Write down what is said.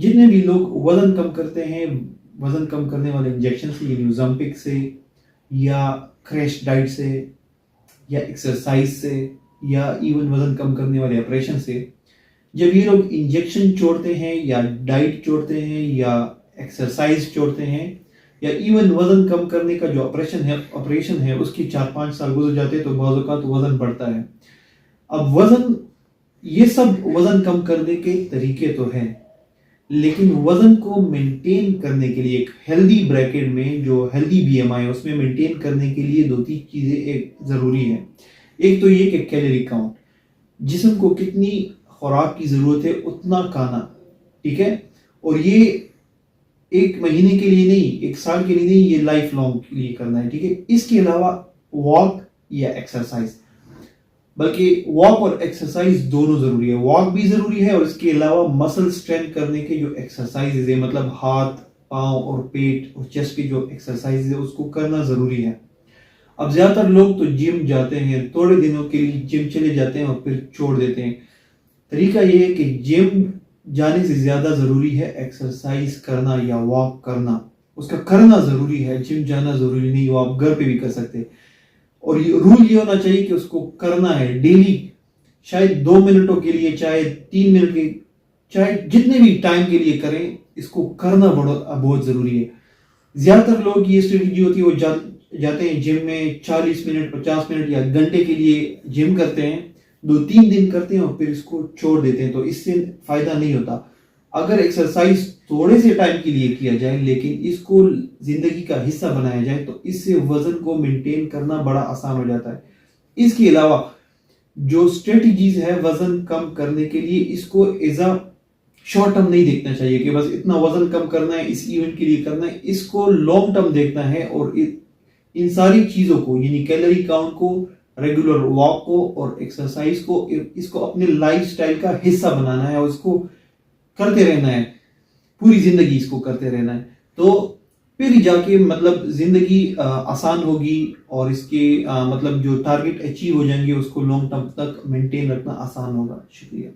जितने भी लोग वजन कम करते हैं, वजन कम करने वाले इंजेक्शन से, यानी ओलंपिक से या क्रैश डाइट से या एक्सरसाइज से या इवन वजन कम करने वाले ऑपरेशन से, जब ये लोग इंजेक्शन छोड़ते हैं या डाइट छोड़ते हैं या एक्सरसाइज छोड़ते हैं या इवन वजन कम करने का जो ऑपरेशन है उसकी 4-5 साल गुजर जाते हैं, तो बाज़ औक़ात वजन बढ़ता है। अब वजन, ये सब वजन कम करने के तरीके तो हैं, लेकिन वजन को मेंटेन करने के लिए एक हेल्दी ब्रैकेट में, जो हेल्दी बीएमआई है उसमें मेंटेन करने के लिए 2-3 चीजें एक जरूरी है। एक तो ये कि कैलोरी काउंट, जिस्म को कितनी खुराक की जरूरत है उतना खाना, ठीक है। और ये 1 महीने के लिए नहीं, 1 साल के लिए नहीं, ये लाइफ लॉन्ग के लिए करना है, ठीक है। इसके अलावा वॉक या एक्सरसाइज, बल्कि वॉक और एक्सरसाइज दोनों जरूरी है। वॉक भी जरूरी है और इसके अलावा मसल स्ट्रेंथ करने के जो एक्सरसाइज है, मतलब हाथ, पांव और पेट और चेस्ट की जो एक्सरसाइज है उसको करना जरूरी है। अब ज्यादातर लोग तो जिम जाते हैं, थोड़े दिनों के लिए जिम चले जाते हैं और फिर छोड़ देते हैं। तरीका ये है कि जिम जाने से ज्यादा जरूरी है एक्सरसाइज करना या वॉक करना। उसका करना जरूरी है, जिम जाना जरूरी नहीं, वो आप घर पे भी कर सकते हैं। और ये रूल ये होना चाहिए कि उसको करना है डेली, शायद 2 मिनटों के लिए, चाहे 3 मिनट के, चाहे जितने भी टाइम के लिए करें, इसको करना बहुत जरूरी है। ज्यादातर लोग ये स्ट्रेटजी होती है, वो जाते हैं जिम में 40 मिनट 50 मिनट या घंटे के लिए जिम करते हैं, 2-3 दिन करते हैं और फिर इसको छोड़ देते हैं, तो इससे फायदा नहीं होता। अगर एक्सरसाइज थोड़े से टाइम के लिए किया जाए लेकिन इसको जिंदगी का हिस्सा बनाया जाए तो इससे वजन को मेंटेन करना बड़ा आसान हो जाता है। इसके अलावा जो स्ट्रेटजीज है वजन कम करने के लिए, इसको एज अ शॉर्ट टर्म नहीं देखना चाहिए कि बस इतना वजन कम करना है, इस इवेंट के लिए करना है। इसको लॉन्ग टर्म देखना है और इन सारी चीजों को, यानी कैलोरी काउंट को, रेगुलर वॉक को और एक्सरसाइज को, इसको अपने लाइफस्टाइल का हिस्सा बनाना है और इसको करते रहना है, पूरी जिंदगी इसको करते रहना है। तो फिर जाके मतलब जिंदगी आसान होगी और इसके मतलब जो टारगेट अचीव हो जाएंगे उसको लॉन्ग टर्म तक मेंटेन रखना आसान होगा। शुक्रिया।